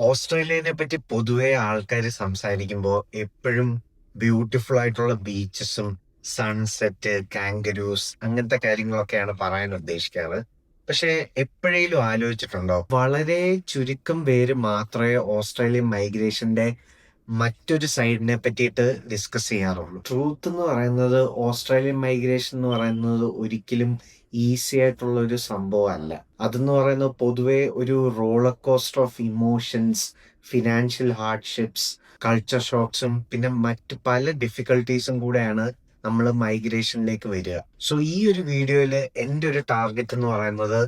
ഓസ്ട്രേലിയനെ പറ്റി പൊതുവെ ആൾക്കാർ സംസാരിക്കുമ്പോൾ എപ്പോഴും ബ്യൂട്ടിഫുൾ ആയിട്ടുള്ള ബീച്ചസും സൺസെറ്റ് കാങ്കരൂസ് അങ്ങനത്തെ കാര്യങ്ങളൊക്കെയാണ് പറയാൻ ഉദ്ദേശിക്കാറ്. പക്ഷെ എപ്പോഴേലും ആലോചിച്ചിട്ടുണ്ടോ, വളരെ ചുരുക്കം പേര് മാത്രമേ ഓസ്ട്രേലിയൻ മൈഗ്രേഷന്റെ മറ്റൊരു സൈഡിനെ പറ്റിയിട്ട് ഡിസ്കസ് ചെയ്യാറുള്ളൂ. ട്രൂത്ത് എന്ന് പറയുന്നത് ഓസ്ട്രേലിയൻ മൈഗ്രേഷൻ എന്ന് പറയുന്നത് ഒരിക്കലും ഈസി ആയിട്ടുള്ള ഒരു സംഭവമല്ല. അതെന്ന് പറയുന്നത് പൊതുവെ ഒരു roller coaster of emotions, financial hardships, culture ഷോക്സും പിന്നെ മറ്റ് പല ഡിഫിക്കൽട്ടീസും കൂടെയാണ് നമ്മൾ മൈഗ്രേഷനിലേക്ക് വരിക. സോ ഈ ഒരു വീഡിയോയിൽ എൻ്റെ ഒരു ടാർഗറ്റ് എന്ന് പറയുന്നത്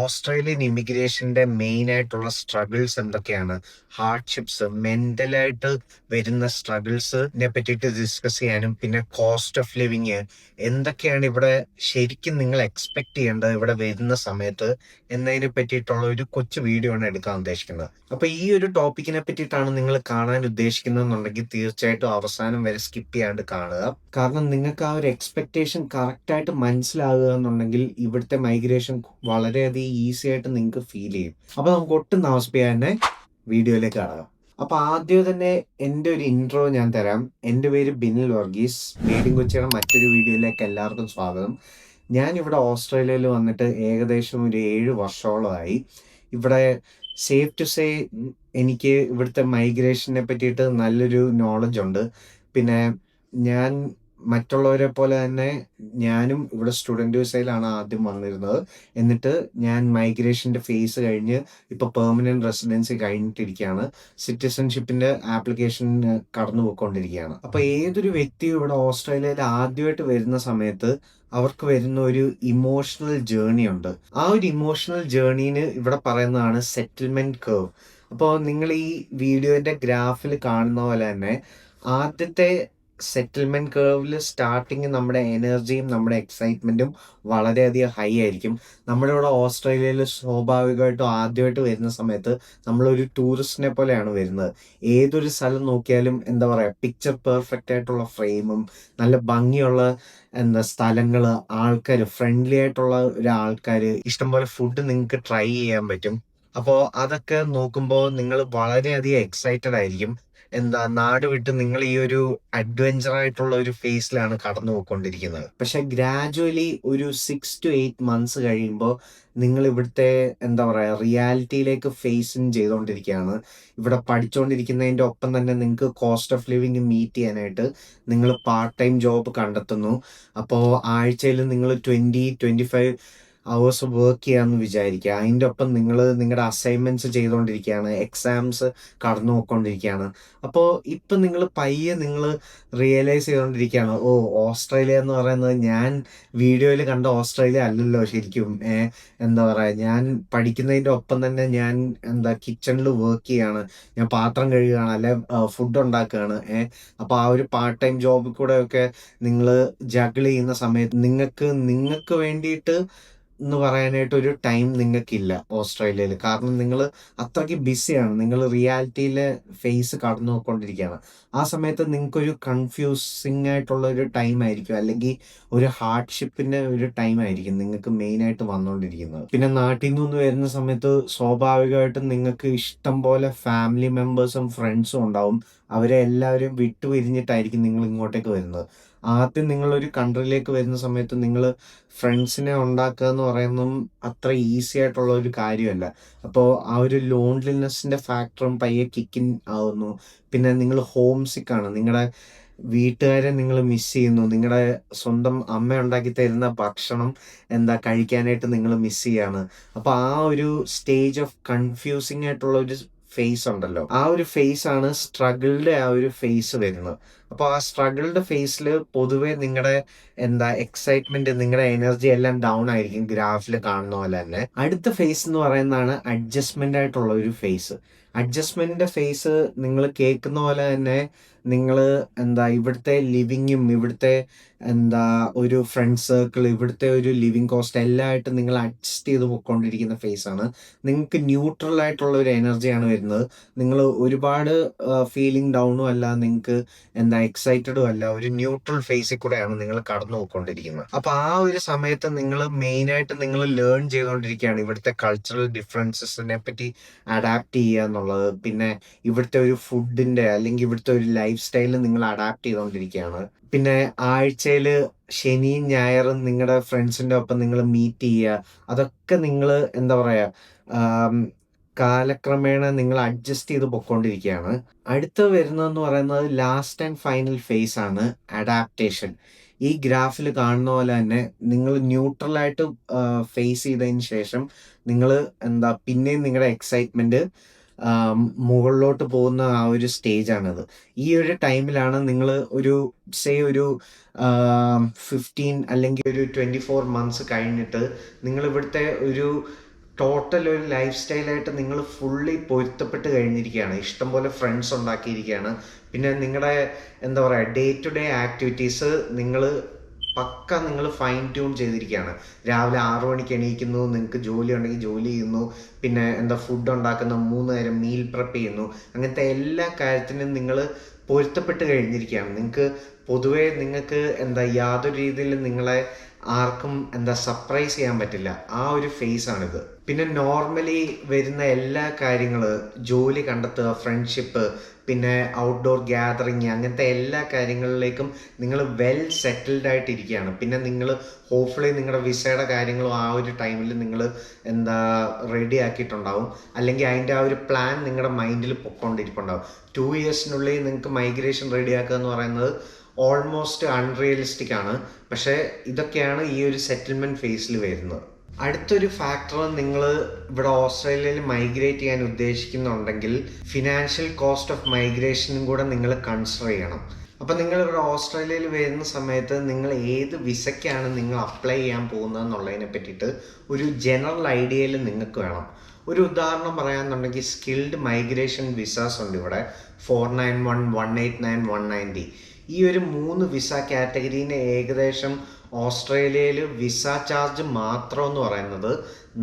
ഓസ്ട്രേലിയൻ ഇമിഗ്രേഷന്റെ മെയിൻ ആയിട്ടുള്ള സ്ട്രഗിൾസ് എന്തൊക്കെയാണ്, ഹാർഡ്ഷിപ്സ്, മെന്റലായിട്ട് വരുന്ന സ്ട്രഗിൾസിനെ പറ്റിയിട്ട് ഡിസ്കസ് ചെയ്യാനും പിന്നെ കോസ്റ്റ് ഓഫ് ലിവിങ് എന്തൊക്കെയാണ് ഇവിടെ ശരിക്കും നിങ്ങൾ എക്സ്പെക്ട് ചെയ്യേണ്ടത് ഇവിടെ വരുന്ന സമയത്ത് എന്നതിനെ പറ്റിയിട്ടുള്ള ഒരു കൊച്ചു വീഡിയോ ആണ് എടുക്കാൻ ഉദ്ദേശിക്കുന്നത്. അപ്പൊ ഈ ഒരു ടോപ്പിക്കിനെ പറ്റിയിട്ടാണ് നിങ്ങൾ കാണാൻ ഉദ്ദേശിക്കുന്നതെന്നുണ്ടെങ്കിൽ തീർച്ചയായിട്ടും അവസാനം വരെ സ്കിപ്പ് ചെയ്യാണ്ട് കാണുക. കാരണം നിങ്ങൾക്ക് ആ ഒരു എക്സ്പെക്ടേഷൻ കറക്റ്റ് ആയിട്ട് മനസ്സിലാകുക എന്നുണ്ടെങ്കിൽ ഇവിടുത്തെ മൈഗ്രേഷൻ വളരെയധികം ഈസി ആയിട്ട് നിങ്ങൾക്ക് ഫീൽ ചെയ്യും. അപ്പൊ നമുക്ക് ഒട്ടും താമസിപ്പിക്കാതെ വീഡിയോയിലേക്ക് കടക്കാം. അപ്പൊ ആദ്യം തന്നെ എൻ്റെ ഒരു ഇൻട്രോ ഞാൻ തരാം. എൻ്റെ പേര് ബിനിൽ വർഗീസ്. മീഡിയം കൊച്ചിയുടെ മറ്റൊരു വീഡിയോയിലേക്ക് എല്ലാവർക്കും സ്വാഗതം. ഞാൻ ഇവിടെ ഓസ്ട്രേലിയയിൽ വന്നിട്ട് ഏകദേശം ഒരു 7 വർഷത്തോളമായി. ഇവിടെ സേഫ് ടു സേ എനിക്ക് ഇവിടുത്തെ മൈഗ്രേഷനെ പറ്റിയിട്ട് നല്ലൊരു നോളജ് ഉണ്ട്. പിന്നെ ഞാൻ മറ്റുള്ളവരെ പോലെ തന്നെ ഞാനും ഇവിടെ സ്റ്റുഡൻറ് വിസയിലാണ് ആദ്യം വന്നിരുന്നത്. എന്നിട്ട് ഞാൻ മൈഗ്രേഷന്റെ ഫേസ് കഴിഞ്ഞ് ഇപ്പൊ പെർമനന്റ് റെസിഡൻസി കഴിഞ്ഞിട്ടിരിക്കുകയാണ്. സിറ്റിസൺഷിപ്പിന്റെ ആപ്ലിക്കേഷൻ കടന്നു പോയിക്കൊണ്ടിരിക്കുകയാണ്. അപ്പൊ ഏതൊരു വ്യക്തിയും ഇവിടെ ഓസ്ട്രേലിയയിൽ ആദ്യമായിട്ട് വരുന്ന സമയത്ത് അവർക്ക് വരുന്ന ഒരു ഇമോഷണൽ ജേർണി ഉണ്ട്. ആ ഒരു ഇമോഷണൽ ജേർണീന് ഇവിടെ പറയുന്നതാണ് സെറ്റിൽമെന്റ് കർവ്. അപ്പോൾ നിങ്ങൾ ഈ വീഡിയോന്റെ ഗ്രാഫിൽ കാണുന്ന പോലെ തന്നെ ആദ്യത്തെ സെറ്റിൽമെന്റ് കർവിൽ സ്റ്റാർട്ടിങ് നമ്മുടെ എനർജിയും നമ്മുടെ എക്സൈറ്റ്മെന്റും വളരെയധികം ഹൈ ആയിരിക്കും. നമ്മുടെ ഇവിടെ ഓസ്ട്രേലിയയിൽ സ്വാഭാവികമായിട്ടും ആദ്യമായിട്ട് വരുന്ന സമയത്ത് നമ്മളൊരു ടൂറിസ്റ്റിനെ പോലെയാണ് വരുന്നത്. ഏതൊരു സ്ഥലം നോക്കിയാലും എന്താ പറയുക, പിക്ചർ പെർഫെക്റ്റ് ആയിട്ടുള്ള ഫ്രെയിമും നല്ല ഭംഗിയുള്ള സ്ഥലങ്ങൾ, ആൾക്കാർ, ഫ്രണ്ട്ലി ആയിട്ടുള്ള ഒരു ആൾക്കാർ, ഇഷ്ടംപോലെ ഫുഡ് നിങ്ങൾക്ക് ട്രൈ ചെയ്യാൻ പറ്റും. അപ്പോൾ അതൊക്കെ നോക്കുമ്പോൾ നിങ്ങൾ വളരെയധികം എക്സൈറ്റഡ് ആയിരിക്കും. നാട് വിട്ട് നിങ്ങൾ ഈ ഒരു അഡ്വഞ്ചർ ആയിട്ടുള്ള ഒരു ഫേസിലാണ് കടന്നു പോയിക്കൊണ്ടിരിക്കുന്നത്. പക്ഷെ ഗ്രാജുവലി ഒരു 6 to 8 months കഴിയുമ്പോൾ നിങ്ങൾ ഇവിടുത്തെ എന്താ പറയുക റിയാലിറ്റിയിലേക്ക് ഫേസ് ചെയ്തുകൊണ്ടിരിക്കുകയാണ്. ഇവിടെ പഠിച്ചുകൊണ്ടിരിക്കുന്നതിൻ്റെ ഒപ്പം തന്നെ നിങ്ങൾക്ക് കോസ്റ്റ് ഓഫ് ലിവിങ് മീറ്റ് ചെയ്യാനായിട്ട് നിങ്ങൾ പാർട്ട് ടൈം ജോബ് കണ്ടെത്തുന്നു. അപ്പോൾ ആഴ്ചയിൽ നിങ്ങൾ 20-25 hours വർക്ക് ചെയ്യാമെന്ന് വിചാരിക്കുക. അതിൻ്റെ ഒപ്പം നിങ്ങൾ നിങ്ങളുടെ അസൈൻമെന്റ്സ് ചെയ്തുകൊണ്ടിരിക്കുകയാണ്, എക്സാംസ് കടന്നു പോയിക്കൊണ്ടിരിക്കുകയാണ്. അപ്പോൾ ഇപ്പം നിങ്ങൾ പയ്യെ നിങ്ങൾ റിയലൈസ് ചെയ്തുകൊണ്ടിരിക്കുകയാണ്, ഓ, ഓസ്ട്രേലിയ എന്ന് പറയുന്നത് ഞാൻ വീഡിയോയിൽ കണ്ട ഓസ്ട്രേലിയ അല്ലല്ലോ ശരിക്കും. എന്താ പറയുക, ഞാൻ പഠിക്കുന്നതിൻ്റെ ഒപ്പം തന്നെ ഞാൻ കിച്ചണിൽ വർക്ക് ചെയ്യാണ്, ഞാൻ പാത്രം കഴുകുകയാണ്, അല്ലെ ഫുഡ് ഉണ്ടാക്കുകയാണ്. അപ്പോൾ ആ ഒരു പാർട്ട് ടൈം ജോബിൽ കൂടെ ഒക്കെ നിങ്ങൾ ജഗിൾ ചെയ്യുന്ന സമയത്ത് നിങ്ങൾക്ക് വേണ്ടിയിട്ട് എന്ന് പറയാനായിട്ട് ഒരു ടൈം നിങ്ങൾക്കില്ല ഓസ്ട്രേലിയയിൽ. കാരണം നിങ്ങൾ അത്രയ്ക്ക് ബിസിയാണ്, നിങ്ങൾ റിയാലിറ്റിയിലെ ഫേസ് കടന്നു പോയിക്കൊണ്ടിരിക്കുകയാണ്. ആ സമയത്ത് നിങ്ങൾക്കൊരു കൺഫ്യൂസിങ് ആയിട്ടുള്ള ഒരു ടൈം ആയിരിക്കും, അല്ലെങ്കിൽ ഒരു ഹാർഡ്ഷിപ്പിന്റെ ഒരു ടൈം ആയിരിക്കും നിങ്ങൾക്ക് മെയിനായിട്ട് വന്നുകൊണ്ടിരിക്കുന്നത്. പിന്നെ നാട്ടിൽ നിന്ന് വരുന്ന സമയത്ത് സ്വാഭാവികമായിട്ടും നിങ്ങൾക്ക് ഇഷ്ടം പോലെ ഫാമിലി മെമ്പേഴ്സും ഫ്രണ്ട്സും ഉണ്ടാവും. അവരെ എല്ലാവരും വിട്ടുപിരിഞ്ഞിട്ടായിരിക്കും നിങ്ങൾ ഇങ്ങോട്ടേക്ക് വരുന്നത്. ആദ്യം നിങ്ങളൊരു കൺട്രിയിലേക്ക് വരുന്ന സമയത്ത് നിങ്ങൾ ഫ്രണ്ട്സിനെ ഉണ്ടാക്കുക എന്ന് പറയുന്നതും അത്ര ഈസി ആയിട്ടുള്ള ഒരു കാര്യമല്ല. അപ്പോൾ ആ ഒരു ലോൺലിനെസ്സിന്റെ ഫാക്ടറും പയ്യെ കിക്കിൻ ആവുന്നു. പിന്നെ നിങ്ങൾ ഹോം സിക്കാണ്, നിങ്ങളുടെ വീട്ടുകാരെ നിങ്ങൾ മിസ് ചെയ്യുന്നു, നിങ്ങളുടെ സ്വന്തം അമ്മ ഉണ്ടാക്കി തരുന്ന ഭക്ഷണം കഴിക്കാനായിട്ട് നിങ്ങൾ മിസ് ചെയ്യാണ്. അപ്പോൾ ആ ഒരു സ്റ്റേജ് ഓഫ് കൺഫ്യൂസിങ് ആയിട്ടുള്ള ഒരു ഫേസ് ഉണ്ടല്ലോ, ആ ഒരു ഫേസ് ആണ് സ്ട്രഗിളിന്റെ ആ ഒരു ഫേസ് വരുന്നത്. അപ്പോൾ ആ സ്ട്രഗിളിന്റെ ഫേസിൽ പൊതുവെ നിങ്ങളുടെ എക്സൈറ്റ്മെന്റ്, നിങ്ങളുടെ എനർജി എല്ലാം ഡൗൺ ആയിരിക്കും, ഗ്രാഫിൽ കാണുന്ന പോലെ തന്നെ. അടുത്ത ഫേസ് എന്ന് പറയുന്നതാണ് അഡ്ജസ്റ്റ്മെന്റ് ആയിട്ടുള്ള ഒരു ഫേസ്. അഡ്ജസ്റ്റ്മെന്റിന്റെ ഫേസ് നിങ്ങൾ കേൾക്കുന്ന പോലെ തന്നെ നിങ്ങൾ ഇവിടുത്തെ ലിവിങ്ങും ഇവിടുത്തെ എന്താ ഒരു ഫ്രണ്ട് സർക്കിൾ, ഇവിടുത്തെ ഒരു ലിവിങ് കോസ്റ്റ് എല്ലാമായിട്ട് നിങ്ങൾ അഡ്ജസ്റ്റ് ചെയ്ത് പോയിക്കൊണ്ടിരിക്കുന്ന ഫേസാണ്. നിങ്ങൾക്ക് ന്യൂട്രൽ ആയിട്ടുള്ള ഒരു എനർജിയാണ് വരുന്നത്. നിങ്ങൾ ഒരുപാട് ഫീലിംഗ് ഡൗണും അല്ല, നിങ്ങൾക്ക് എക്സൈറ്റഡും അല്ല, ഒരു ന്യൂട്രൽ ഫേസിൽ കൂടെയാണ് നിങ്ങൾ കടന്നു പോയിക്കൊണ്ടിരിക്കുന്നത്. അപ്പൊ ആ ഒരു സമയത്ത് നിങ്ങൾ മെയിനായിട്ട് നിങ്ങൾ ലേൺ ചെയ്തുകൊണ്ടിരിക്കുകയാണ് ഇവിടുത്തെ കൾച്ചറൽ ഡിഫറൻസസിനെ പറ്റി അഡാപ്റ്റ് ചെയ്യുക എന്നുള്ളത്. പിന്നെ ഇവിടുത്തെ ഒരു ഫുഡിന്റെ അല്ലെങ്കിൽ ഇവിടുത്തെ ഒരു ലൈഫ് സ്റ്റൈലിൽ നിങ്ങൾ അഡാപ്റ്റ് ചെയ്തുകൊണ്ടിരിക്കുകയാണ്. പിന്നെ ആഴ്ചയിൽ ശനിയും ഞായറും നിങ്ങളുടെ ഫ്രണ്ട്സിന്റെ ഒപ്പം നിങ്ങൾ മീറ്റ് ചെയ്യുക, അതൊക്കെ നിങ്ങൾ എന്താ പറയാ ആം, കാലക്രമേണ നിങ്ങൾ അഡ്ജസ്റ്റ് ചെയ്ത് പൊക്കോണ്ടിരിക്കുകയാണ്. അടുത്ത വരുന്നതെന്ന് പറയുന്നത് ലാസ്റ്റ് ആൻഡ് ഫൈനൽ ഫേസ് ആണ്, അഡാപ്റ്റേഷൻ. ഈ ഗ്രാഫിൽ കാണുന്ന പോലെ തന്നെ നിങ്ങൾ ന്യൂട്രലായിട്ട് ഫേസ് ചെയ്തതിന് ശേഷം നിങ്ങൾ പിന്നെയും നിങ്ങളുടെ എക്സൈറ്റ്മെന്റ് മുകളിലോട്ട് പോകുന്ന ആ ഒരു സ്റ്റേജാണിത്. ഈ ഒരു ടൈമിലാണ് നിങ്ങൾ ഒരു ഒരു 15 അല്ലെങ്കിൽ ഒരു 24 മന്ത്സ് കഴിഞ്ഞിട്ട് നിങ്ങൾ ഇവിടുത്തെ ഒരു ടോട്ടൽ ഒരു ലൈഫ് സ്റ്റൈലായിട്ട് നിങ്ങൾ ഫുള്ളി പൊരുത്തപ്പെട്ട് കഴിഞ്ഞിരിക്കുകയാണ്. ഇഷ്ടംപോലെ ഫ്രണ്ട്സ് ഉണ്ടാക്കിയിരിക്കുകയാണ്. പിന്നെ നിങ്ങളുടെ എന്താ പറയുക ഡേ ടു ഡേ ആക്ടിവിറ്റീസ് നിങ്ങൾ പക്ക നിങ്ങൾ ഫൈൻ ട്യൂൺ ചെയ്തിരിക്കുകയാണ്. രാവിലെ 6 മണിക്ക് എണീക്കുന്നു, നിങ്ങൾക്ക് ജോലി ഉണ്ടെങ്കിൽ ജോലി ചെയ്യുന്നു, പിന്നെ ഫുഡ് ഉണ്ടാക്കുന്ന 3 നേരം മീൽ പ്രെപ്പ് ചെയ്യുന്നു. അങ്ങനത്തെ എല്ലാ കാര്യത്തിനും നിങ്ങൾ പൊരുത്തപ്പെട്ട് കഴിഞ്ഞിരിക്കുകയാണ്. പൊതുവേ നിങ്ങൾക്ക് യാതൊരു രീതിയിലും നിങ്ങളെ ആർക്കും സർപ്രൈസ് ചെയ്യാൻ പറ്റില്ല. ആ ഒരു ഫേസ് ആണിത്. പിന്നെ നോർമലി വരുന്ന എല്ലാ കാര്യങ്ങള്, ജോലി കണ്ടെത്തുക, ഫ്രണ്ട്ഷിപ്പ്, പിന്നെ ഔട്ട്ഡോർ ഗ്യാതറിങ്, അങ്ങനത്തെ എല്ലാ കാര്യങ്ങളിലേക്കും നിങ്ങൾ വെൽ സെറ്റിൽഡ് ആയിട്ടിരിക്കുകയാണ്. പിന്നെ നിങ്ങൾ ഹോപ്പ്ഫുള്ളി നിങ്ങളുടെ വിസയുടെ കാര്യങ്ങളും ആ ഒരു ടൈമിൽ നിങ്ങൾ റെഡി ആക്കിയിട്ടുണ്ടാവും, അല്ലെങ്കിൽ അതിൻ്റെ ആ ഒരു പ്ലാൻ നിങ്ങളുടെ മൈൻഡിൽ പൊക്കോണ്ടിരിപ്പുണ്ടാവും. 2 ഇയേഴ്സിനുള്ളിൽ നിങ്ങൾക്ക് മൈഗ്രേഷൻ റെഡിയാക്കുക എന്ന് പറയുന്നത് ഓൾമോസ്റ്റ് അൺറിയലിസ്റ്റിക് ആണ്. പക്ഷേ ഇതൊക്കെയാണ് ഈ ഒരു സെറ്റിൽമെന്റ് ഫേസിൽ വരുന്നത്. അടുത്തൊരു ഫാക്ടർ, നിങ്ങൾ ഇവിടെ ഓസ്ട്രേലിയയിൽ മൈഗ്രേറ്റ് ചെയ്യാൻ ഉദ്ദേശിക്കുന്നുണ്ടെങ്കിൽ ഫിനാൻഷ്യൽ കോസ്റ്റ് ഓഫ് മൈഗ്രേഷനും കൂടെ നിങ്ങൾ കൺസിഡർ ചെയ്യണം. അപ്പം നിങ്ങൾ ഇവിടെ ഓസ്ട്രേലിയയിൽ വരുന്ന സമയത്ത് നിങ്ങൾ ഏത് വിസയ്ക്കാണ് നിങ്ങൾ അപ്ലൈ ചെയ്യാൻ പോകുന്നത് എന്നുള്ളതിനെ പറ്റിയിട്ട് ഒരു ജനറൽ ഐഡിയയിൽ നിങ്ങൾക്ക് വേണം. ഒരു ഉദാഹരണം പറയാന്നുണ്ടെങ്കിൽ സ്കിൽഡ് മൈഗ്രേഷൻ വിസാസ് ഉണ്ട് ഇവിടെ, 491, 189, 190. ഈ ഒരു 3 വിസ കാറ്റഗറീനെ ഏകദേശം ഓസ്ട്രേലിയയിൽ വിസ ചാർജ് മാത്രം എന്ന് പറയുന്നത്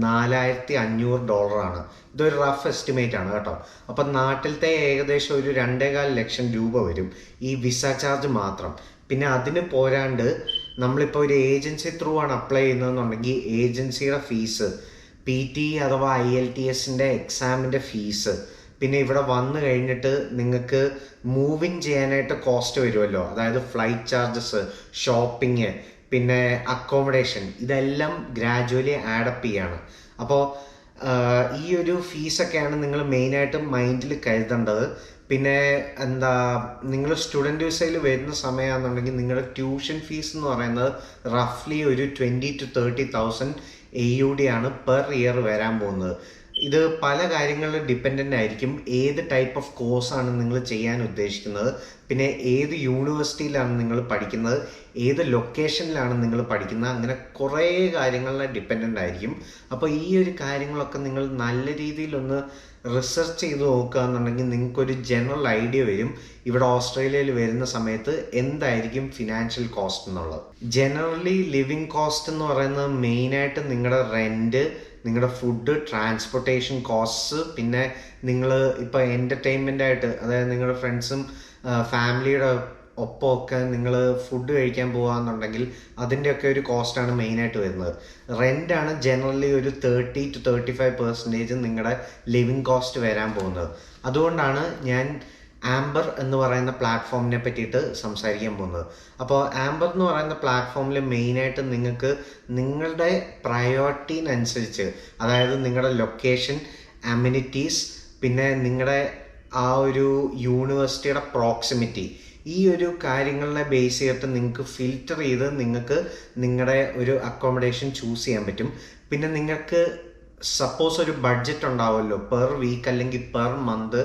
$4,500 ഇതൊരു റഫ് എസ്റ്റിമേറ്റ് ആണ് കേട്ടോ. അപ്പം നാട്ടിലത്തെ ഏകദേശം ഒരു 2.25 ലക്ഷം രൂപ വരും ഈ വിസ ചാർജ് മാത്രം. പിന്നെ അതിന് പോരാണ്ട് നമ്മളിപ്പോൾ ഒരു ഏജൻസി ത്രൂ ആണ് അപ്ലൈ ചെയ്യുന്നതെന്നുണ്ടെങ്കിൽ ഏജൻസിയുടെ ഫീസ്, PT അഥവാ IELTS എക്സാമിൻ്റെ ഫീസ്, പിന്നെ ഇവിടെ വന്നു കഴിഞ്ഞിട്ട് നിങ്ങൾക്ക് മൂവിങ് ചെയ്യാനായിട്ട് കോസ്റ്റ് വരുമല്ലോ, അതായത് ഫ്ലൈറ്റ് ചാർജസ്, ഷോപ്പിംഗ്, പിന്നെ അക്കോമഡേഷൻ, ഇതെല്ലാം ഗ്രാജുവലി ആഡപ്പ് ചെയ്യാണ്. അപ്പോൾ ഈ ഒരു ഫീസൊക്കെയാണ് നിങ്ങൾ മെയിനായിട്ടും മൈൻഡിൽ കരുതേണ്ടത്. പിന്നെ നിങ്ങൾ സ്റ്റുഡൻറ്റ് വിസയിൽ വരുന്ന സമയമാണെന്നുണ്ടെങ്കിൽ നിങ്ങളുടെ ട്യൂഷൻ ഫീസ് എന്ന് പറയുന്നത് റഫ്ലി ഒരു 20,000 to 30,000 AUD ആണ് പെർ ഇയർ വരാൻ പോകുന്നത്. ഇത് പല കാര്യങ്ങളിൽ ഡിപ്പെൻഡൻ്റ് ആയിരിക്കും. ഏത് ടൈപ്പ് ഓഫ് കോഴ്സാണ് നിങ്ങൾ ചെയ്യാൻ ഉദ്ദേശിക്കുന്നത്, പിന്നെ ഏത് യൂണിവേഴ്സിറ്റിയിലാണ് നിങ്ങൾ പഠിക്കുന്നത്, ഏത് ലൊക്കേഷനിലാണ് നിങ്ങൾ പഠിക്കുന്നത്, അങ്ങനെ കുറേ കാര്യങ്ങളിലെ ഡിപ്പെൻഡൻ്റ് ആയിരിക്കും. അപ്പോൾ ഈ ഒരു കാര്യങ്ങളൊക്കെ നിങ്ങൾ നല്ല രീതിയിലൊന്ന് റിസർച്ച് ചെയ്ത് നോക്കുക എന്നുണ്ടെങ്കിൽ നിങ്ങൾക്കൊരു ജനറൽ ഐഡിയ വരും ഇവിടെ ഓസ്ട്രേലിയയിൽ വരുന്ന സമയത്ത് എന്തായിരിക്കും ഫിനാൻഷ്യൽ കോസ്റ്റ് എന്നുള്ളത്. ജനറലി ലിവിങ് കോസ്റ്റ് എന്ന് പറയുന്നത് മെയിനായിട്ട് നിങ്ങളുടെ റെൻറ്റ്, നിങ്ങളുടെ ഫുഡ്, ട്രാൻസ്പോർട്ടേഷൻ കോസ്റ്റ്സ്, പിന്നെ നിങ്ങൾ ഇപ്പോൾ എൻ്റർടൈൻമെൻ്റ് ആയിട്ട്, അതായത് നിങ്ങളുടെ ഫ്രണ്ട്സും ഫാമിലിയുടെ ഒപ്പമൊക്കെ നിങ്ങൾ ഫുഡ് കഴിക്കാൻ പോകുകയെന്നുണ്ടെങ്കിൽ അതിൻ്റെയൊക്കെ ഒരു കോസ്റ്റാണ് മെയിനായിട്ട് വരുന്നത്. റെൻ്റാണ് ജനറലി ഒരു 30 to 35% നിങ്ങളുടെ ലിവിങ് കോസ്റ്റ് വരാൻ പോകുന്നത്. അതുകൊണ്ടാണ് ഞാൻ ആംബർ എന്ന് പറയുന്ന പ്ലാറ്റ്ഫോമിനെ പറ്റിയിട്ട് സംസാരിക്കാൻ പോകുന്നത്. അപ്പോൾ ആംബർ എന്ന് പറയുന്ന പ്ലാറ്റ്ഫോമിൽ മെയിനായിട്ട് നിങ്ങൾക്ക് നിങ്ങളുടെ പ്രയോറിറ്റീനനുസരിച്ച്, അതായത് നിങ്ങളുടെ ലൊക്കേഷൻ, അമ്യൂണിറ്റീസ്, പിന്നെ നിങ്ങളുടെ ആ ഒരു യൂണിവേഴ്സിറ്റിയുടെ പ്രോക്സിമിറ്റി, ഈ ഒരു കാര്യങ്ങളെ ബേസ് ചെയ്തിട്ട് നിങ്ങൾക്ക് ഫിൽറ്റർ ചെയ്ത് നിങ്ങൾക്ക് നിങ്ങളുടെ ഒരു അക്കോമഡേഷൻ ചൂസ് ചെയ്യാൻ പറ്റും. പിന്നെ നിങ്ങൾക്ക് സപ്പോസ് ഒരു ബഡ്ജറ്റ് ഉണ്ടാവുമല്ലോ, പെർ വീക്ക് അല്ലെങ്കിൽ പെർ മന്ത്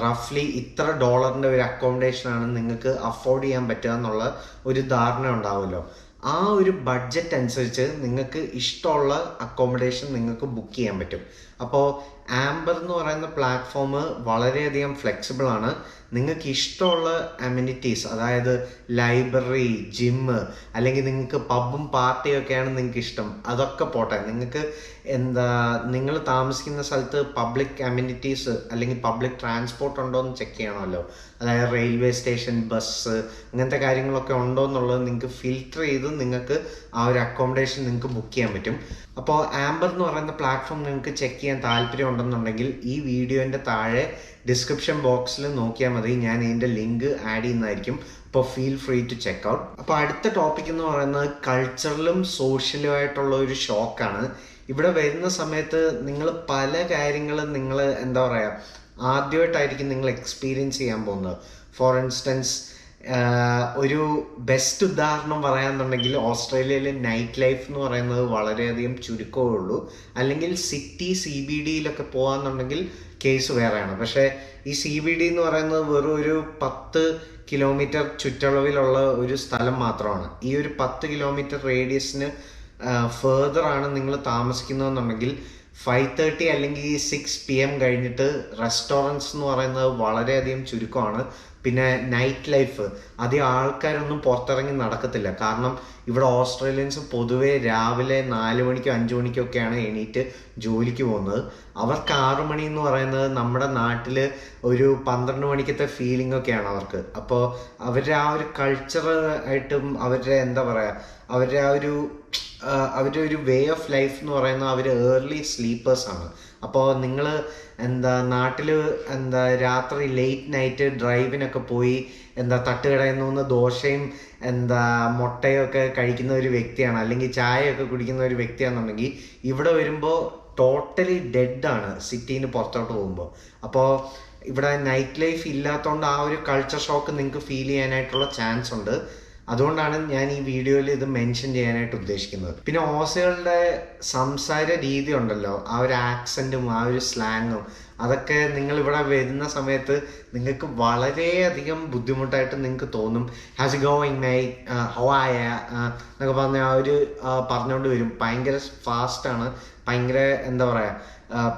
റഫ്ലി ഇത്ര ഡോളറിൻ്റെ ഒരു അക്കോമഡേഷനാണ് നിങ്ങൾക്ക് അഫോർഡ് ചെയ്യാൻ പറ്റുക എന്നുള്ള ഒരു ധാരണ ഉണ്ടാവുമല്ലോ. ആ ഒരു ബഡ്ജറ്റ് അനുസരിച്ച് നിങ്ങൾക്ക് ഇഷ്ടമുള്ള അക്കോമഡേഷൻ നിങ്ങൾക്ക് ബുക്ക് ചെയ്യാൻ പറ്റും. അപ്പോൾ ആംബർ എന്ന് പറയുന്ന പ്ലാറ്റ്ഫോം വളരെയധികം ഫ്ലെക്സിബിൾ ആണ്. നിങ്ങൾക്ക് ഇഷ്ടമുള്ള അമ്യൂണിറ്റീസ്, അതായത് ലൈബ്രറി, ജിമ്മ്, അല്ലെങ്കിൽ നിങ്ങൾക്ക് പബ്ബും പാർട്ടിയും ഒക്കെയാണ് നിങ്ങൾക്ക് ഇഷ്ടം, അതൊക്കെ പോട്ടെ. നിങ്ങൾക്ക് നിങ്ങൾ താമസിക്കുന്ന സ്ഥലത്ത് പബ്ലിക് അമ്യൂണിറ്റീസ് അല്ലെങ്കിൽ പബ്ലിക് ട്രാൻസ്പോർട്ട് ഉണ്ടോ എന്ന് ചെക്ക് ചെയ്യണമല്ലോ. അതായത് റെയിൽവേ സ്റ്റേഷൻ, ബസ്, അങ്ങനത്തെ കാര്യങ്ങളൊക്കെ ഉണ്ടോ എന്നുള്ളത് നിങ്ങൾക്ക് ഫിൽറ്റർ ചെയ്ത് നിങ്ങൾക്ക് ആ ഒരു അക്കോമഡേഷൻ നിങ്ങൾക്ക് ബുക്ക് ചെയ്യാൻ പറ്റും. അപ്പോൾ ആംബർ എന്ന് പറയുന്ന പ്ലാറ്റ്ഫോം നിങ്ങൾക്ക് ചെക്ക് ചെയ്യാൻ താല്പര്യം ഉണ്ടെന്നുണ്ടെങ്കിൽ ഈ വീഡിയോൻ്റെ താഴെ ഡിസ്ക്രിപ്ഷൻ ബോക്സിൽ നോക്കിയാൽ മതി, ഞാൻ ഇതിൻ്റെ ലിങ്ക് ആഡ് ചെയ്യുന്നതായിരിക്കും. അപ്പോൾ feel free to check out. അപ്പോൾ അടുത്ത ടോപ്പിക് എന്ന് പറയുന്നത് കൾച്ചറലും സോഷ്യലും ആയിട്ടുള്ള ഒരു ഷോക്കാണ്. ഇവിടെ വരുന്ന സമയത്ത് നിങ്ങൾ പല കാര്യങ്ങളും നിങ്ങൾ ആദ്യമായിട്ടായിരിക്കും നിങ്ങൾ എക്സ്പീരിയൻസ് ചെയ്യാൻ പോകുന്നത്. ഫോർ ഇൻസ്റ്റൻസ്, ഒരു ബെസ്റ്റ് ഉദാഹരണം പറയാന്നുണ്ടെങ്കിൽ ഓസ്ട്രേലിയയിലെ നൈറ്റ് ലൈഫ് എന്ന് പറയുന്നത് വളരെയധികം ചുരുക്കമേ ഉള്ളൂ. അല്ലെങ്കിൽ സിറ്റി CBDയിലൊക്കെ പോകാന്നുണ്ടെങ്കിൽ കേസ് വേറെയാണ്. പക്ഷേ ഈ CBD എന്ന് പറയുന്നത് വെറും ഒരു 10 കിലോമീറ്റർ ചുറ്റളവിലുള്ള ഒരു സ്ഥലം മാത്രമാണ്. ഈ ഒരു 10 കിലോമീറ്റർ റേഡിയസിന് ഫേർദർ ആണ് നിങ്ങൾ താമസിക്കുന്നതെന്നുണ്ടെങ്കിൽ 5:30 അല്ലെങ്കിൽ 6 PM കഴിഞ്ഞിട്ട് റെസ്റ്റോറൻറ്റ്സ് എന്ന് പറയുന്നത് വളരെയധികം ചുരുക്കമാണ്. പിന്നെ നൈറ്റ് ലൈഫ്, അധികം ആൾക്കാരൊന്നും പുറത്തിറങ്ങി നടക്കത്തില്ല. കാരണം ഇവിടെ ഓസ്ട്രേലിയൻസ് പൊതുവെ രാവിലെ 4 മണിക്കോ 5 മണിക്കോ ഒക്കെയാണ് എണീറ്റ് ജോലിക്ക് പോകുന്നത്. അവർക്ക് 6 മണി എന്ന് പറയുന്നത് നമ്മുടെ നാട്ടിൽ ഒരു 12 മണിക്കത്തെ ഫീലിംഗ് ഒക്കെയാണ് അവർക്ക്. അപ്പോൾ അവരുടെ ആ ഒരു കൾച്ചർ ആയിട്ടും അവരുടെ അവരുടെ ഒരു വേ ഓഫ് ലൈഫ് എന്ന് പറയുന്നത് അവർ ഏർലി സ്ലീപ്പേഴ്സ് ആണ്. അപ്പോൾ നിങ്ങൾ നാട്ടിൽ രാത്രി ലേറ്റ് നൈറ്റ് ഡ്രൈവിനൊക്കെ പോയി തട്ടുകടയിൽ നിന്ന് ദോശയും മുട്ടയും ഒക്കെ കഴിക്കുന്ന ഒരു വ്യക്തിയാണ്, അല്ലെങ്കിൽ ചായയൊക്കെ കുടിക്കുന്ന ഒരു വ്യക്തിയാണെന്നുണ്ടെങ്കിൽ ഇവിടെ വരുമ്പോൾ ടോട്ടലി ഡെഡാണ് സിറ്റീന് പുറത്തോട്ട് പോകുമ്പോൾ. അപ്പോൾ ഇവിടെ നൈറ്റ് ലൈഫ് ഇല്ലാത്തതുകൊണ്ട് ആ ഒരു കൾച്ചർ ഷോക്ക് നിങ്ങൾക്ക് ഫീൽ ചെയ്യാനായിട്ടുള്ള ചാൻസ് ഉണ്ട്. അതുകൊണ്ടാണ് ഞാൻ ഈ വീഡിയോയിൽ ഇത് മെൻഷൻ ചെയ്യാനായിട്ട് ഉദ്ദേശിക്കുന്നത്. പിന്നെ ഓസികളുടെ സംസാര രീതി ഉണ്ടല്ലോ, ആ ഒരു ആക്സൻറ്റും ആ ഒരു സ്ലാങ്ങും, അതൊക്കെ നിങ്ങൾ ഇവിടെ വരുന്ന സമയത്ത് നിങ്ങൾക്ക് വളരെയധികം ബുദ്ധിമുട്ടായിട്ട് നിങ്ങൾക്ക് തോന്നും. Has it going might, how ആയ എന്നൊക്കെ പറഞ്ഞ ആ ഒരു പറഞ്ഞുകൊണ്ട് വരും. ഭയങ്കര ഫാസ്റ്റാണ്, ഭയങ്കര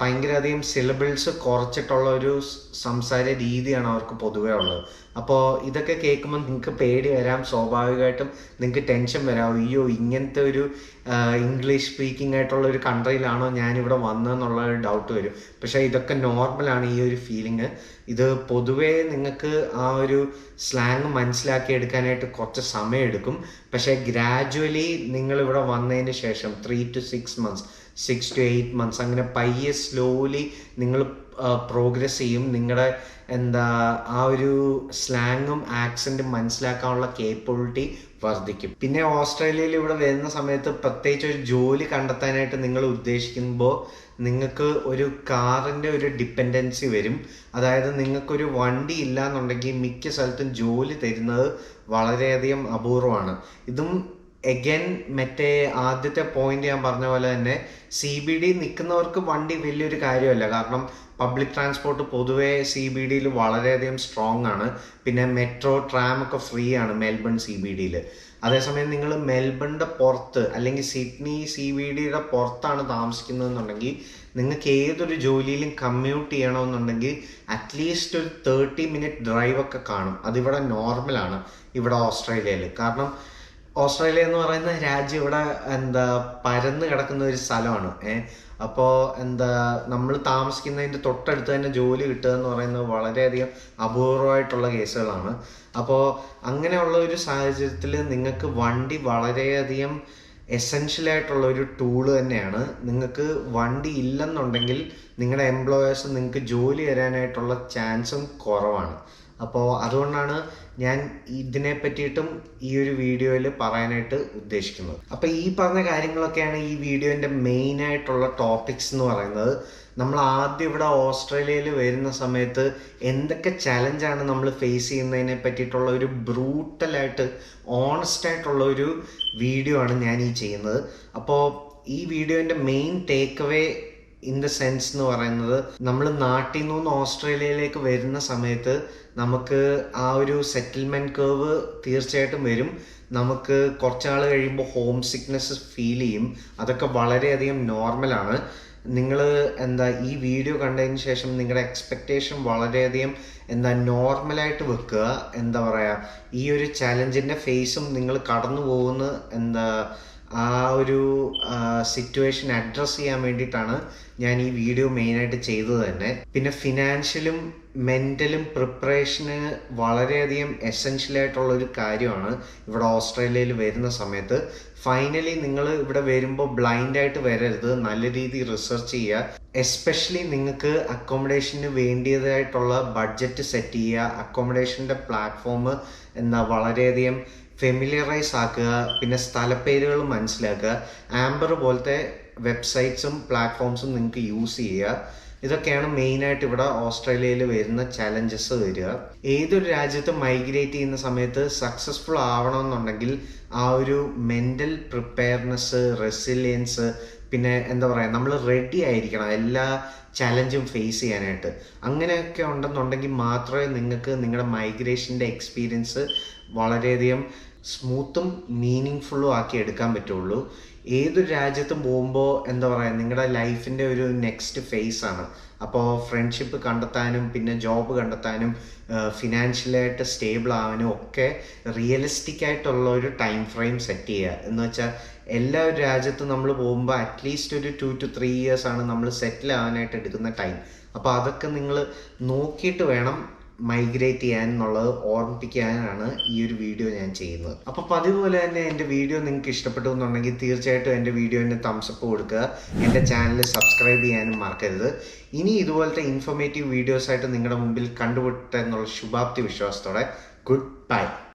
ഭയങ്കര അധികം സിലബിൾസ് കുറച്ചിട്ടുള്ള ഒരു സംസാര രീതിയാണ് അവർക്ക് പൊതുവേ ഉള്ളത്. അപ്പോൾ ഇതൊക്കെ കേൾക്കുമ്പോൾ നിങ്ങൾക്ക് പേടി വരാം, സ്വാഭാവികമായിട്ടും നിങ്ങൾക്ക് ടെൻഷൻ വരാം. അയ്യോ, ഇങ്ങനത്തെ ഒരു ഇംഗ്ലീഷ് സ്പീക്കിംഗ് ആയിട്ടുള്ള ഒരു കൺട്രിയിലാണോ ഞാനിവിടെ വന്നതെന്നുള്ള ഒരു ഡൗട്ട് വരും. പക്ഷേ ഇതൊക്കെ നോർമലാണ്, ഈ ഒരു ഫീലിംഗ്. ഇത് പൊതുവേ നിങ്ങൾക്ക് ആ ഒരു സ്ലാങ് മനസ്സിലാക്കി എടുക്കാനായിട്ട് കുറച്ച് സമയമെടുക്കും. പക്ഷേ ഗ്രാജുവലി നിങ്ങളിവിടെ വന്നതിന് ശേഷം 3 to 6 months, 6 to 8 months അങ്ങനെ പയ്യെ സ്ലോലി നിങ്ങൾ പ്രോഗ്രസ് ചെയ്യും. നിങ്ങളുടെ ആ ഒരു സ്ലാങ്ങും ആക്സൻറ്റും മനസ്സിലാക്കാനുള്ള കേപ്പബിലിറ്റി വർദ്ധിക്കും. പിന്നെ ഓസ്ട്രേലിയയിൽ ഇവിടെ വരുന്ന സമയത്ത് പ്രത്യേകിച്ച് ഒരു ജോലി കണ്ടെത്താനായിട്ട് നിങ്ങൾ ഉദ്ദേശിക്കുമ്പോൾ നിങ്ങൾക്ക് ഒരു കാറിൻ്റെ ഒരു ഡിപ്പെൻഡൻസി വരും. അതായത് നിങ്ങൾക്കൊരു വണ്ടി ഇല്ല എന്നുണ്ടെങ്കിൽ മിക്ക സ്ഥലത്തും ജോലി തരുന്നത് വളരെയധികം അപൂർവമാണ്. ഇതും എഗൈൻ മറ്റേ ആദ്യത്തെ പോയിന്റ് ഞാൻ പറഞ്ഞ പോലെ തന്നെ CBD നിൽക്കുന്നവർക്ക് വണ്ടി വലിയൊരു കാര്യമല്ല. കാരണം പബ്ലിക് ട്രാൻസ്പോർട്ട് പൊതുവേ CBDയിൽ വളരെയധികം സ്ട്രോങ് ആണ്. പിന്നെ മെട്രോ, ട്രാം ഒക്കെ ഫ്രീ ആണ് മെൽബൺ CBDയിൽ. അതേസമയം നിങ്ങൾ മെൽബണിൻ്റെ പുറത്ത് അല്ലെങ്കിൽ സിഡ്നി CBDയുടെ പുറത്താണ് താമസിക്കുന്നതെന്നുണ്ടെങ്കിൽ നിങ്ങൾക്ക് ഏതൊരു ജോലിയിലും കമ്മ്യൂട്ട് ചെയ്യണമെന്നുണ്ടെങ്കിൽ അറ്റ്ലീസ്റ്റ് ഒരു 30 minute ഡ്രൈവ് ഒക്കെ കാണും. അതിവിടെ നോർമലാണ് ഇവിടെ ഓസ്ട്രേലിയയിൽ. കാരണം ഓസ്ട്രേലിയ എന്ന് പറയുന്ന രാജ്യം ഇവിടെ പരന്ന് കിടക്കുന്ന ഒരു സ്ഥലമാണ്. അപ്പോൾ നമ്മൾ താമസിക്കുന്നതിൻ്റെ തൊട്ടടുത്ത് തന്നെ ജോലി കിട്ടുക എന്ന് പറയുന്നത് വളരെയധികം അപൂർവമായിട്ടുള്ള കേസുകളാണ്. അപ്പോൾ അങ്ങനെയുള്ള ഒരു സാഹചര്യത്തിൽ നിങ്ങൾക്ക് വണ്ടി വളരെയധികം എസെൻഷ്യലായിട്ടുള്ള ഒരു ടൂള് തന്നെയാണ്. നിങ്ങൾക്ക് വണ്ടി ഇല്ലെന്നുണ്ടെങ്കിൽ നിങ്ങളുടെ എംപ്ലോയേഴ്സ് നിങ്ങൾക്ക് ജോലി തരാനായിട്ടുള്ള ചാൻസും കുറവാണ്. അപ്പോൾ അതുകൊണ്ടാണ് ഞാൻ ഇതിനെ പറ്റിയിട്ടും ഈ ഒരു വീഡിയോയിൽ പറയാനായിട്ട് ഉദ്ദേശിക്കുന്നത്. അപ്പോൾ ഈ പറഞ്ഞ കാര്യങ്ങളൊക്കെയാണ് ഈ വീഡിയോൻ്റെ മെയിനായിട്ടുള്ള ടോപ്പിക്സ് എന്ന് പറയുന്നത്. നമ്മൾ ആദ്യം ഇവിടെ ഓസ്ട്രേലിയയിൽ വരുന്ന സമയത്ത് എന്തൊക്കെ ചലഞ്ചാണ് നമ്മൾ ഫേസ് ചെയ്യുന്നതിനെ പറ്റിയിട്ടുള്ള ഒരു ബ്രൂട്ടലായിട്ട് ഓണസ്റ്റായിട്ടുള്ള ഒരു വീഡിയോ ആണ് ഞാൻ ഈ ചെയ്യുന്നത്. അപ്പോൾ ഈ വീഡിയോൻ്റെ main take away in the sense എന്ന് പറയുന്നത്, നമ്മൾ നാട്ടിൽ നിന്ന് ഓസ്ട്രേലിയയിലേക്ക് വരുന്ന സമയത്ത് നമുക്ക് ആ ഒരു സെറ്റിൽമെൻറ്റ് കേർവ് തീർച്ചയായിട്ടും വരും. നമുക്ക് കുറച്ചാൾ കഴിയുമ്പോൾ ഹോം സിക്നെസ് ഫീൽ ചെയ്യും. അതൊക്കെ വളരെയധികം നോർമലാണ്. നിങ്ങൾ ഈ വീഡിയോ കണ്ടതിന് ശേഷം നിങ്ങളുടെ എക്സ്പെക്റ്റേഷൻ വളരെയധികം നോർമലായിട്ട് വെക്കുക. ഈ ഒരു ചാലഞ്ചിന്റെ ഫേസും നിങ്ങൾ കടന്നു പോകുന്ന ആ ഒരു സിറ്റുവേഷൻ അഡ്രസ്സ് ചെയ്യാൻ വേണ്ടിയിട്ടാണ് ഞാൻ ഈ വീഡിയോ മെയിനായിട്ട് ചെയ്തത് തന്നെ. പിന്നെ ഫിനാൻഷ്യലും മെന്റലും പ്രിപ്പറേഷന് വളരെയധികം എസെൻഷ്യൽ ആയിട്ടുള്ള ഒരു കാര്യമാണ് ഇവിടെ ഓസ്ട്രേലിയയിൽ വരുന്ന സമയത്ത്. ഫൈനലി നിങ്ങൾ ഇവിടെ വരുമ്പോൾ ബ്ലൈൻഡായിട്ട് വരരുത്, നല്ല രീതിയിൽ റിസർച്ച് ചെയ്യുക. എസ്പെഷ്യലി നിങ്ങൾക്ക് അക്കോമഡേഷന് വേണ്ടിയതായിട്ടുള്ള ബഡ്ജറ്റ് സെറ്റ് ചെയ്യുക. അക്കോമഡേഷൻ്റെ പ്ലാറ്റ്ഫോം വളരെയധികം ഫെമിലിയറൈസ് ആക്കുക. പിന്നെ സ്ഥലപ്പേരുകൾ മനസ്സിലാക്കുക. ആംബർ പോലത്തെ വെബ്സൈറ്റ്സും പ്ലാറ്റ്ഫോംസും നിങ്ങൾക്ക് യൂസ് ചെയ്യുക. ഇതൊക്കെയാണ് മെയിനായിട്ട് ഇവിടെ ഓസ്ട്രേലിയയിൽ വരുന്ന ചലഞ്ചസ് വരിക. ഏതൊരു രാജ്യത്തും മൈഗ്രേറ്റ് ചെയ്യുന്ന സമയത്ത് സക്സസ്ഫുൾ ആവണമെന്നുണ്ടെങ്കിൽ ആ ഒരു മെൻ്റൽ പ്രിപ്പയർനെസ്, റെസിലിയൻസ്, പിന്നെ നമ്മൾ റെഡി ആയിരിക്കണം എല്ലാ ചലഞ്ചും ഫേസ് ചെയ്യാനായിട്ട്. അങ്ങനെയൊക്കെ ഉണ്ടെന്നുണ്ടെങ്കിൽ മാത്രമേ നിങ്ങൾക്ക് നിങ്ങളുടെ മൈഗ്രേഷൻ്റെ എക്സ്പീരിയൻസ് വളരെയധികം സ്മൂത്തും മീനിങ് ഫുള്ളും ആക്കി എടുക്കാൻ പറ്റുള്ളൂ. ഏതൊരു രാജ്യത്തും പോകുമ്പോൾ നിങ്ങളുടെ ലൈഫിൻ്റെ ഒരു നെക്സ്റ്റ് ഫേസ് ആണ്. അപ്പോൾ ഫ്രണ്ട്ഷിപ്പ് കണ്ടെത്താനും പിന്നെ ജോബ് കണ്ടെത്താനും ഫിനാൻഷ്യലായിട്ട് സ്റ്റേബിൾ ആവാനും ഒക്കെ റിയലിസ്റ്റിക് ആയിട്ടുള്ള ഒരു ടൈം ഫ്രെയിം സെറ്റ് ചെയ്യുക. എന്ന് വെച്ചാൽ എല്ലാ രാജ്യത്തും നമ്മൾ പോകുമ്പോൾ അറ്റ്ലീസ്റ്റ് ഒരു 2 to 3 years ആണ് നമ്മൾ സെറ്റിൽ ആവാനായിട്ട് എടുക്കുന്ന ടൈം. അപ്പോൾ അതൊക്കെ നിങ്ങൾ നോക്കിയിട്ട് വേണം മൈഗ്രേറ്റ് ചെയ്യാൻ എന്നുള്ളത് ഓർമ്മിപ്പിക്കാനാണ് ഈ ഒരു വീഡിയോ ഞാൻ ചെയ്യുന്നത്. അപ്പോൾ പതിവ് പോലെ തന്നെ എൻ്റെ വീഡിയോ നിങ്ങൾക്ക് ഇഷ്ടപ്പെട്ടു എന്നുണ്ടെങ്കിൽ തീർച്ചയായിട്ടും എൻ്റെ വീഡിയോന് തംസപ്പ് കൊടുക്കുക. എൻ്റെ ചാനൽ സബ്സ്ക്രൈബ് ചെയ്യാനും മറക്കരുത്. ഇനി ഇതുപോലത്തെ ഇൻഫോർമേറ്റീവ് വീഡിയോസായിട്ട് നിങ്ങളുടെ മുമ്പിൽ കണ്ടുപിട്ടെന്നുള്ള ശുഭാപ്തി വിശ്വാസത്തോടെ ഗുഡ് ബൈ.